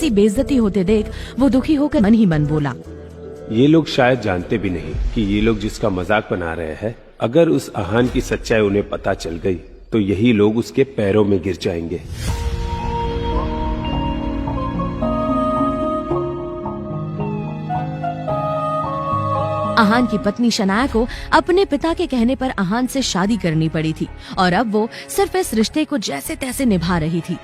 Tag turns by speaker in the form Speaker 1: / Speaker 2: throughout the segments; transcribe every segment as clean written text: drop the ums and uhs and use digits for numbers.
Speaker 1: ऐसी बेइज्जती होते देख वो दुखी होकर मन ही मन बोला,
Speaker 2: ये लोग शायद जानते भी नहीं कि ये लोग जिसका मजाक बना रहे हैं, अगर उस आहान की सच्चाई उन्हें पता चल गई तो यही लोग उसके पैरों में गिर जाएंगे।
Speaker 1: आहान की पत्नी शनाया को अपने पिता के कहने पर आहान से शादी करनी पड़ी थी और अब वो सिर्फ इस रिश्ते को जैसे तैसे निभा रही थी,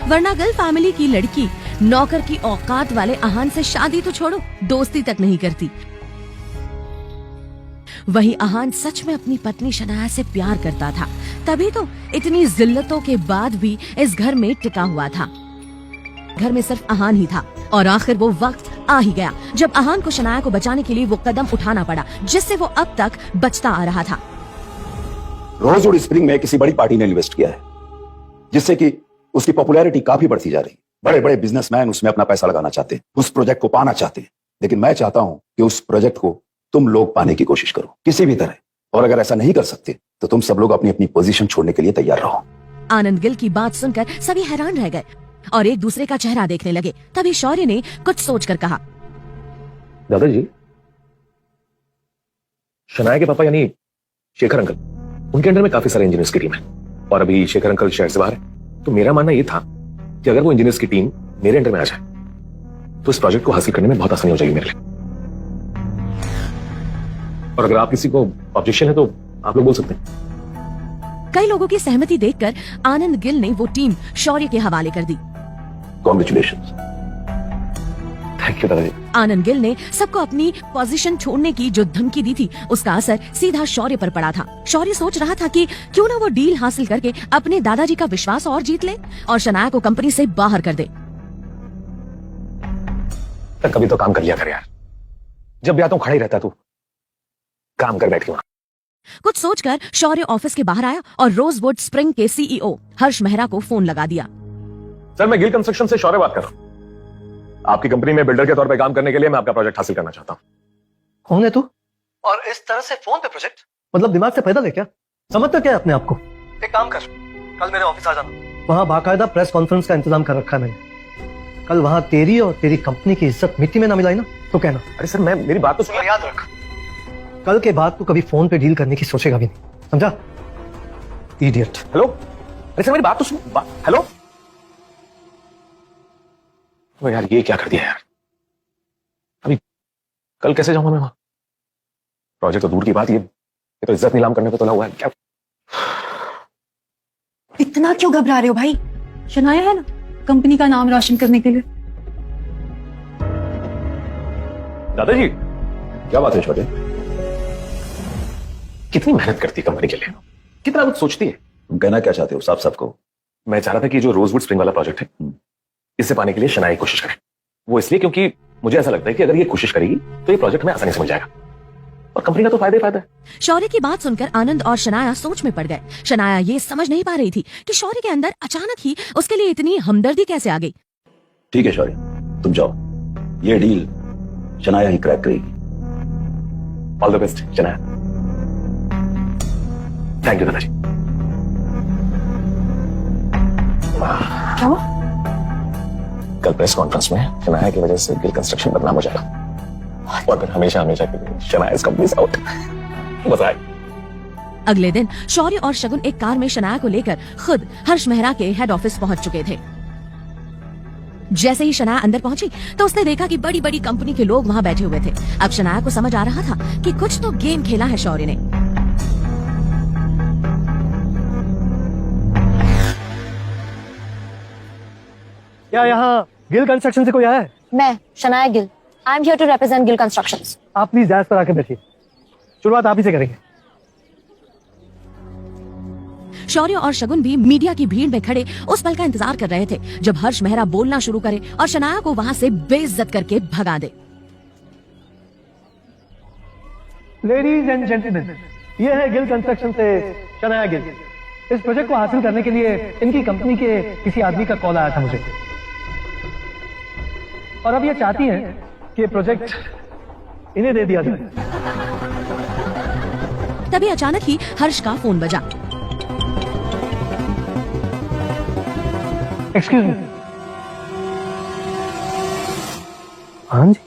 Speaker 1: वरना गिल फैमिली की लड़की नौकर की औकात वाले आहान से शादी तो छोड़ो, दोस्ती तक नहीं करती। वही आहान सच में अपनी पत्नी शनाया से प्यार करता था, तभी तो इतनी जिल्लतों के बाद भी इस घर में टिका हुआ था। घर में सिर्फ आहान ही था और आखिर वो वक्त आ ही गया जब आहान को शनाया को बचाने के लिए वो कदम उठाना पड़ा जिससे वो अब तक बचता आ रहा था।
Speaker 3: रोजवुड स्प्रिंग में किसी बड़ी पार्टी ने इन्वेस्ट किया है जिससे कि उसकी पॉपुलैरिटी काफी बढ़ती जा रही। बड़े बड़े बिजनेसमैन उसमें अपना पैसा लगाना चाहते हैं, उस प्रोजेक्ट को पाना चाहते हैं, लेकिन मैं चाहता हूं कि उस प्रोजेक्ट को तुम लोग पाने की कोशिश करो किसी भी तरह, और अगर ऐसा नहीं कर सकते तो तुम सब लोग अपनी अपनी पोजीशन छोड़ने के लिए तैयार रहो।
Speaker 1: आनंद गिल की बात सुनकर सभी हैरान रह गए और एक दूसरे का चेहरा देखने लगे। तभी शौर्य ने कुछ सोचकर कहा,
Speaker 4: दादाजी, शनाया के पापा यानी शेखर अंकल, उनके अंडर में काफी सारे इंजीनियर्स की टीम है और अभी शेखर अंकल शहर से बाहर है। तो मेरा मानना यह था कि अगर वो इंजीनियर्स की टीम मेरे अंडर में आ जाए तो इस प्रोजेक्ट को हासिल करने में बहुत आसानी हो जाएगी मेरे लिए। और अगर आप किसी को ऑब्जेक्शन है तो आप लोग बोल सकते हैं।
Speaker 1: कई लोगों की सहमति देखकर आनंद गिल ने वो टीम शौर्य के हवाले कर दी।
Speaker 3: कांग्रेचुलेशंस।
Speaker 4: थैंक यू दादाजी।
Speaker 1: आनंद गिल ने सबको अपनी पोजीशन छोड़ने की जो धमकी दी थी उसका असर सीधा शौर्य पर पड़ा था। शौर्य सोच रहा था कि क्यों ना वो डील हासिल करके अपने दादाजी का विश्वास और जीत ले और शनाया को कंपनी से बाहर कर दे।
Speaker 4: कभी तो काम कर लिया कर यार, जब भी आता हूं खड़ा ही रहता तू, काम कर बैठ के वहां।
Speaker 1: कुछ सोचकर शौर्य ऑफिस के बाहर आया और रोजवुड स्प्रिंग के सीईओ हर्ष मेहरा को फोन लगा दिया।
Speaker 4: सर, मैं गिल कंस्ट्रक्शन से शौर्य बात कर रहा हूं। आपकी कंपनी में बिल्डर के तौर पे काम करने के लिए मैं आपका प्रोजेक्ट हासिल करना चाहता हूं।
Speaker 5: कौन है तू? और इस तरह से फोन पे प्रोजेक्ट? मतलब दिमाग से पैदल है क्या? समझता क्या है अपने आप को? एक काम कर, कल मेरे ऑफिस आ जाना। वहां बाकायदा प्रेस कॉन्फ्रेंस का इंतजाम कर रखा है मैंने। कल वहां तेरी और तेरी कंपनी की इज्जत मिट्टी में ना मिलाई ना तो कहना।
Speaker 4: अरे सर, मैं मेरी बात तो सुन,
Speaker 5: याद रख, कल के बाद तू कभी फोन पे डील करने की सोचेगा भी नहीं, समझा? इडियट।
Speaker 4: हेलो, अरे सर मेरी बात तो सुन। हेलो। तो यार ये क्या कर दिया यार, अभी कल कैसे जाऊंगा मैं वहां? प्रोजेक्ट तो दूर की बात, ये तो इज्जत नीलाम करने पे तुला हुआ है क्या?
Speaker 6: इतना क्यों घबरा रहे हो भाई? शनाया है ना कंपनी का नाम रोशन करने के लिए।
Speaker 4: दादाजी,
Speaker 3: क्या बात है छोटे?
Speaker 4: कितनी मेहनत करती है कंपनी के लिए, कितना कुछ सोचती है।
Speaker 3: तुम कहना क्या चाहते हो? साफ साफ कहो।
Speaker 4: मैं चाह रहा था कि जो रोजवुड स्प्रिंग वाला प्रोजेक्ट है इसे पाने के लिए शनाया की कोशिश करें। वो इसलिए क्योंकि मुझे ऐसा लगता है कि अगर ये कोशिश करेगी तो ये प्रोजेक्ट हमें आसानी से मिल जाएगा और कंपनी का तो फायदा ही फायदा है।
Speaker 1: शौर्य की बात सुनकर आनंद और शनाया सोच में पड़ गए। शनाया ये समझ नहीं पा रही थी कि शौर्य के अंदर अचानक ही उसके लिए इतनी हमदर्दी कैसे आ गई।
Speaker 3: ठीक है शौर्य, तुम जाओ, ये डील शनाया ही क्रैक करेगी।
Speaker 4: All the best Shanaya. Thank you दादाजी।
Speaker 6: क्या हुआ?
Speaker 4: कल प्रेस कॉन्फ्रेंस में शनाया की वजह से गिल कंस्ट्रक्शन बदनाम हो जाएगा और फिर हमेशा हमेशा के लिए शनाया इस कंपनी से आउट। मजा आए।
Speaker 1: अगले दिन शौर्य और शगुन एक कार में शनाया को लेकर खुद हर्ष मेहरा के हेड ऑफिस पहुंच चुके थे। जैसे ही शनाया अंदर पहुंची तो उसने देखा कि बड़ी बड़ी कंपनी के लोग वहां बैठे हुए थे। अब शनाया को समझ आ रहा था कि कुछ तो गेम खेला है शौर्य ने।
Speaker 5: क्या यहाँ गिल कंस्ट्रक्शन से कोई आया है?
Speaker 7: मैं Shanaya Gill. I am here to represent Gill constructions.
Speaker 5: आप प्लीज डैश पर आके बैठिए, शुरुआत आप ही से करेंगे।
Speaker 1: शौर्य और शगुन भी मीडिया की भीड़ में खड़े उस पल का इंतजार कर रहे थे जब हर्ष मेहरा बोलना शुरू करे और शनाया को वहां से बेइज्जत करके भगा दे।
Speaker 5: लेडीज एंड जेंटलमैन, ये है गिल कंस्ट्रक्शन से शनाया गिल। इस प्रोजेक्ट को हासिल करने के लिए इनकी कंपनी के किसी आदमी का कॉल आया था मुझे, और अब ये चाहती हैं कि प्रोजेक्ट इन्हें दे दिया जाए।
Speaker 1: तभी अचानक ही हर्ष का फोन बजा।
Speaker 5: Excuse me. हाँ जी,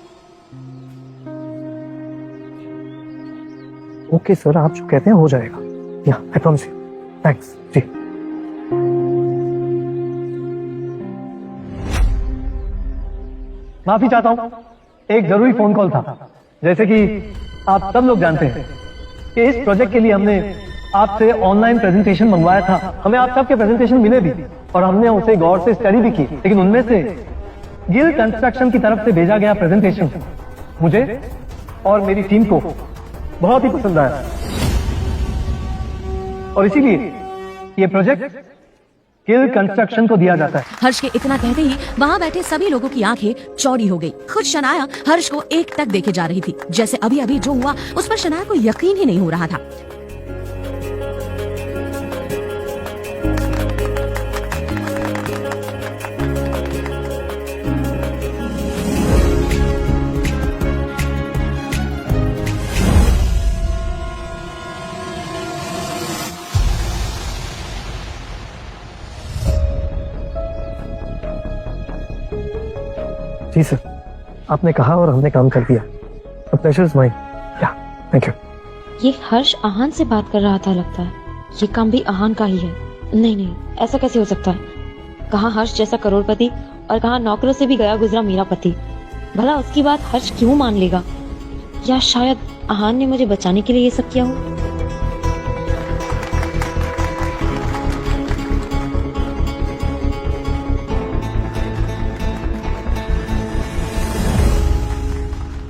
Speaker 5: ओके सर, आप जो कहते हैं हो जाएगा। या आई प्रॉमिस यू। थैंक्स जी। माफी चाहता हूं, एक जरूरी फोन कॉल था। जैसे कि आप सब लोग जानते हैं कि इस प्रोजेक्ट के लिए हमने आपसे ऑनलाइन प्रेजेंटेशन मंगवाया था। हमें आप सबके प्रेजेंटेशन मिले भी और हमने उसे गौर से स्टडी भी की, लेकिन उनमें से गिल कंस्ट्रक्शन की तरफ से भेजा गया प्रेजेंटेशन मुझे और मेरी टीम को बहुत ही पसंद आया और इसीलिए ये प्रोजेक्ट गिल कंस्ट्रक्शन को दिया जाता है।
Speaker 1: हर्ष के इतना कहते ही वहाँ बैठे सभी लोगों की आंखें चौड़ी हो गई। खुद शनाया हर्ष को एक टक देखे जा रही थी, जैसे अभी अभी जो हुआ उस पर शनाया को यकीन ही नहीं हो रहा था।
Speaker 5: जी सर, आपने कहा और हमने काम कर दिया। The pleasure is mine. Yeah, thank you.
Speaker 8: ये हर्ष आहान से बात कर रहा था लगता है। ये काम भी आहान का ही है। नहीं नहीं, ऐसा कैसे हो सकता है? कहाँ हर्ष जैसा करोड़पति और कहाँ नौकरों से भी गया गुजरा मेरा पति। भला उसकी बात हर्ष क्यों मान लेगा? या शायद आहान ने मुझे बचाने के लिए ये सब किया हो।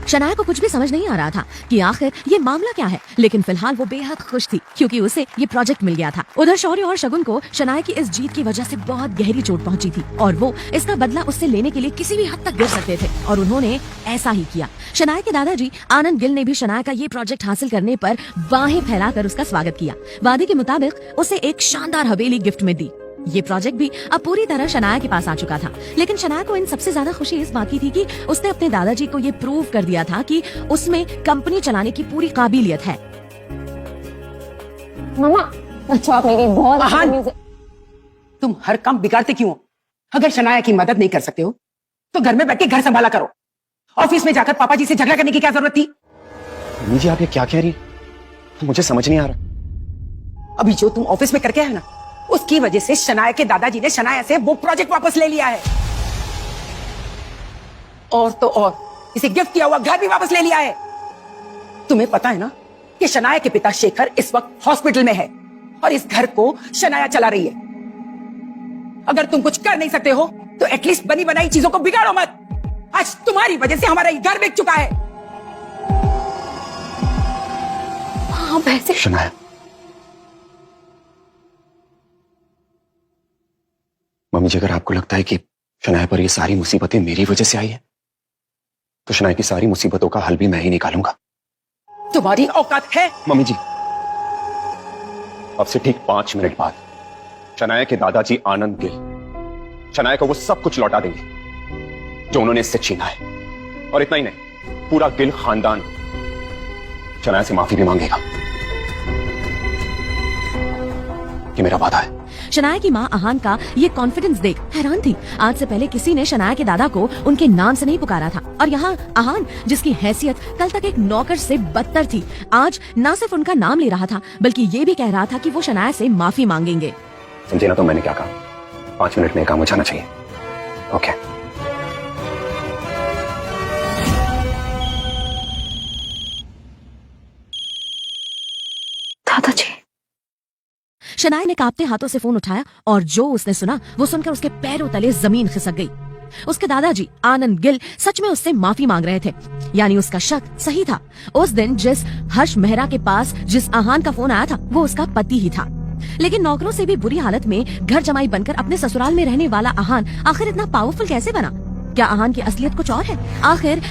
Speaker 1: शनाया को कुछ भी समझ नहीं आ रहा था कि आखिर ये मामला क्या है, लेकिन फिलहाल वो बेहद खुश थी क्योंकि उसे ये प्रोजेक्ट मिल गया था। उधर शौर्य और शगुन को शनाया की इस जीत की वजह से बहुत गहरी चोट पहुंची थी और वो इसका बदला उससे लेने के लिए किसी भी हद तक गिर सकते थे और उन्होंने ऐसा ही किया। शनाया के दादाजी आनंद गिल ने भी शनाया का ये प्रोजेक्ट हासिल करने पर बाहें फैलाकर उसका स्वागत किया। वादे के मुताबिक उसे एक शानदार हवेली गिफ्ट में दी। ये प्रोजेक्ट भी अब पूरी तरह शनाया के पास आ चुका था, लेकिन शनाया को इन सबसे ज्यादा खुशी इस बात की थी कि उसने अपने दादाजी को ये प्रूव कर दिया था कि उसमें कंपनी चलाने की पूरी काबिलियत है।
Speaker 7: मम्मा, अच्छा आप मेरी बहुत अच्छी
Speaker 9: आहान,
Speaker 7: न्यूज़ है।
Speaker 9: तुम हर काम बिगाड़ते क्यों हो? अगर शनाया की मदद नहीं कर सकते हो तो घर में बैठ के घर संभाला करो। ऑफिस में जाकर पापा जी से झगड़ा करने की क्या जरूरत थी?
Speaker 10: मम्मी जी, आप ये क्या कह रही है? मुझे समझ नहीं आ रहा।
Speaker 9: अभी जो तुम ऑफिस में करके आए ना, उसकी वजह से शनाया के दादाजी ने शनाया से वो प्रोजेक्ट वापस ले लिया है। और तो और इसे गिफ्ट किया हुआ घर भी वापस ले लिया है। तुम्हें पता है ना कि शनाया के पिता शेखर इस वक्त हॉस्पिटल में है और इस घर को शनाया चला रही है। अगर तुम कुछ कर नहीं सकते हो तो एटलीस्ट बनी बनाई चीजों को बिगाड़ो मत। आज तुम्हारी वजह से हमारा ये घर बिक चुका है।
Speaker 7: हाँ वैसे
Speaker 10: शनाया, मम्मी जी, अगर आपको लगता है कि शनाया पर ये सारी मुसीबतें मेरी वजह से आई है तो शनाया की सारी मुसीबतों का हल भी मैं ही निकालूंगा।
Speaker 9: तुम्हारी औकात है?
Speaker 10: मम्मी जी, अब से ठीक 5 मिनट बाद शनाया के दादाजी आनंद गिल शनाया को वो सब कुछ लौटा देंगे जो उन्होंने इससे छीना है। और इतना ही नहीं, पूरा गिल खानदान शनाया से माफी भी मांगेगा। ये मेरा वादा है।
Speaker 1: शनाया की माँ आहान का ये कॉन्फिडेंस देख हैरान थी। आज से पहले किसी ने शनाया के दादा को उनके नाम से नहीं पुकारा था और यहाँ आहान, जिसकी हैसियत कल तक एक नौकर से बदतर थी, आज न सिर्फ उनका नाम ले रहा था बल्कि ये भी कह रहा था कि वो शनाया से माफी मांगेंगे।
Speaker 10: समझे ना तो मैंने क्या कहा? 5 मिनट में काम हो जाना चाहिए। ओके।
Speaker 7: दादाजी।
Speaker 1: शनाया ने कांपते हाथों से फोन उठाया और जो उसने सुना वो सुनकर उसके पैरों तले जमीन खिसक गई। उसके दादाजी आनंद गिल सच में उससे माफी मांग रहे थे, यानी उसका शक सही था। उस दिन जिस हर्ष मेहरा के पास जिस आहान का फोन आया था वो उसका पति ही था। लेकिन नौकरों से भी बुरी हालत में घर जमाई बनकर अपने ससुराल में रहने वाला आहान आखिर इतना पावरफुल कैसे बना? क्या आहान की असलियत कुछ और है? आखिर